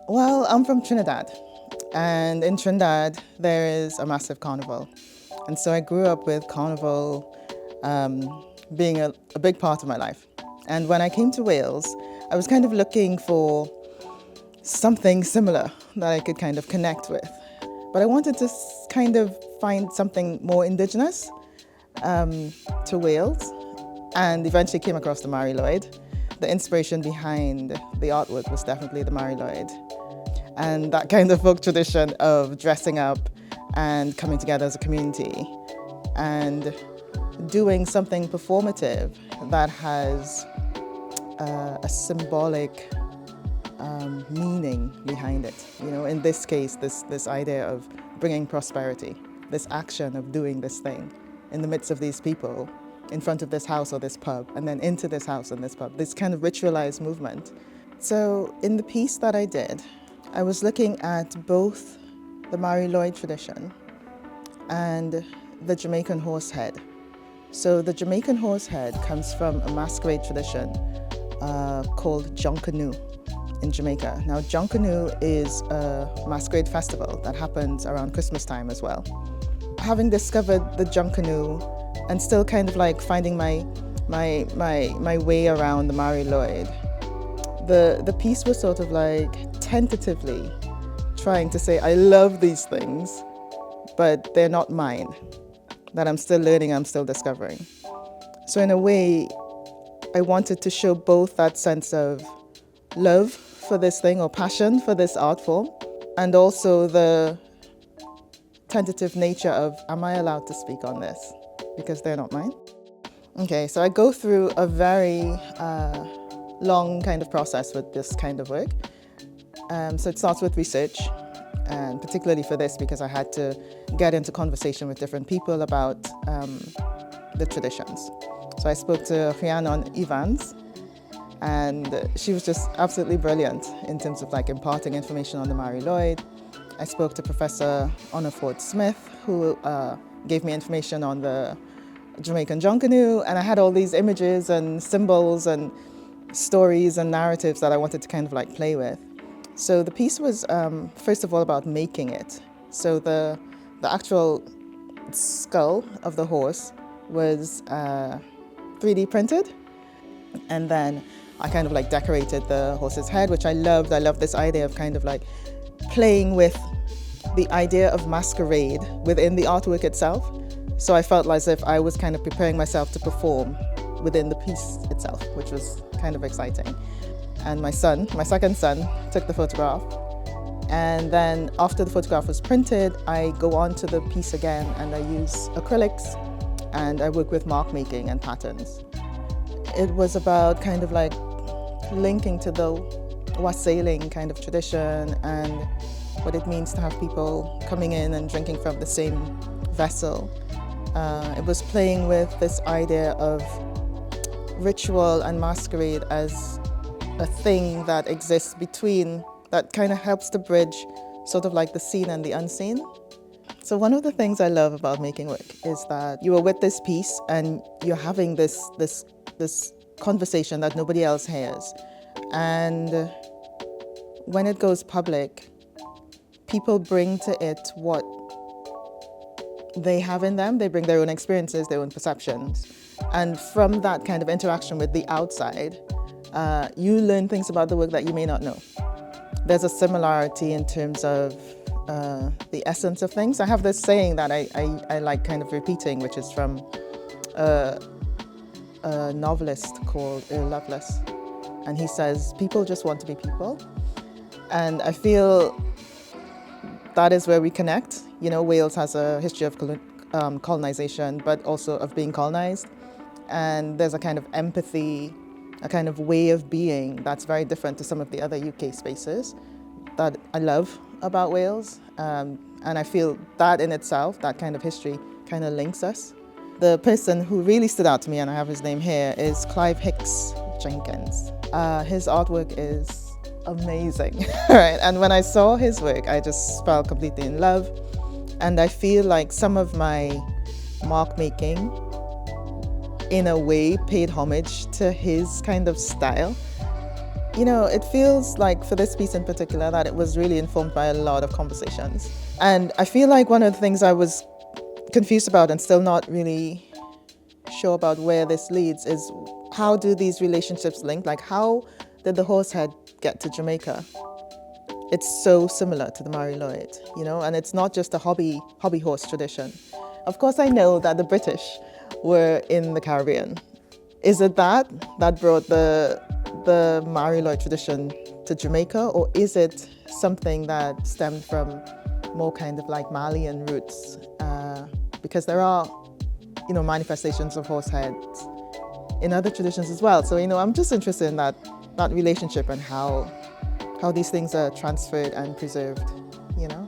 Well, I'm from Trinidad, and in Trinidad there is a massive carnival. And so I grew up with carnival being a big part of my life. And when I came to Wales, I was kind of looking for something similar that I could kind of connect with. But I wanted to kind of find something more indigenous to Wales, and eventually came across the Mari Lwyd. The inspiration behind the artwork was definitely the Mari Lwyd. And that kind of folk tradition of dressing up and coming together as a community and doing something performative that has a symbolic meaning behind it. You know, in this case, this idea of bringing prosperity, this action of doing this thing in the midst of these people, in front of this house or this pub, and then into this house and this pub, this kind of ritualized movement. So in the piece that I did, I was looking at both the Mari Lwyd tradition and the Jamaican HorseHead. So the Jamaican HorseHead comes from a masquerade tradition called Jonkanu in Jamaica. Now, Jonkanu is a masquerade festival that happens around Christmas time as well. Having discovered the Jonkanu and still kind of like finding my way around the Mari Lwyd, the piece was sort of like tentatively trying to say, I love these things, but they're not mine, that I'm still learning, I'm still discovering. So in a way, I wanted to show both that sense of love for this thing or passion for this art form, and also the tentative nature of, am I allowed to speak on this? Because they're not mine. Okay, so I go through a very long kind of process with this kind of work. So it starts with research, and particularly for this because I had to get into conversation with different people about the traditions. So I spoke to Rhiannon Evans, and she was just absolutely brilliant in terms of like imparting information on the Mari Lwyd. I spoke to Professor Onaford Smith, who gave me information on the Jamaican Jonkanu, and I had all these images and symbols and stories and narratives that I wanted to kind of like play with. So the piece was first of all about making it. So the actual skull of the horse was 3D printed, and then I kind of like decorated the horse's head, which I loved. I love this idea of kind of like playing with the idea of masquerade within the artwork itself. So I felt as if I was kind of preparing myself to perform within the piece itself, which was kind of exciting. And my second son, took the photograph. And then after the photograph was printed, I go on to the piece again and I use acrylics and I work with mark making and patterns. It was about kind of like linking to the wassailing kind of tradition and what it means to have people coming in and drinking from the same vessel. It was playing with this idea of ritual and masquerade as a thing that exists between, that kind of helps to bridge sort of like the seen and the unseen. So one of the things I love about making work is that you are with this piece and you're having this conversation that nobody else hears. And when it goes public, people bring to it what they have in them. They bring their own experiences, their own perceptions. And from that kind of interaction with the outside, you learn things about the work that you may not know. There's a similarity in terms of the essence of things. I have this saying that I like kind of repeating, which is from a novelist called Earl Lovelace. And he says, people just want to be people. And I feel that is where we connect. You know, Wales has a history of colonization, but also of being colonized. And there's a kind of empathy, a kind of way of being that's very different to some of the other UK spaces that I love about Wales. And I feel that in itself, that kind of history kind of links us. The person who really stood out to me, and I have his name here, is Clive Hicks Jenkins. His artwork is amazing, right? And when I saw his work, I just fell completely in love. And I feel like some of my mark making, in a way, paid homage to his kind of style. You know, it feels like for this piece in particular that it was really informed by a lot of conversations. And I feel like one of the things I was confused about and still not really sure about where this leads is how do these relationships link? Like, how did the horsehead get to Jamaica? It's so similar to the Mari Lwyd, you know, and it's not just a hobby horse tradition. Of course, I know that the British were in the Caribbean. Is it that brought the Mari Lwyd tradition to Jamaica, or is it something that stemmed from more kind of like Malian roots? Because there are, you know, manifestations of horseheads in other traditions as well. So, you know, I'm just interested in that relationship and how these things are transferred and preserved, you know.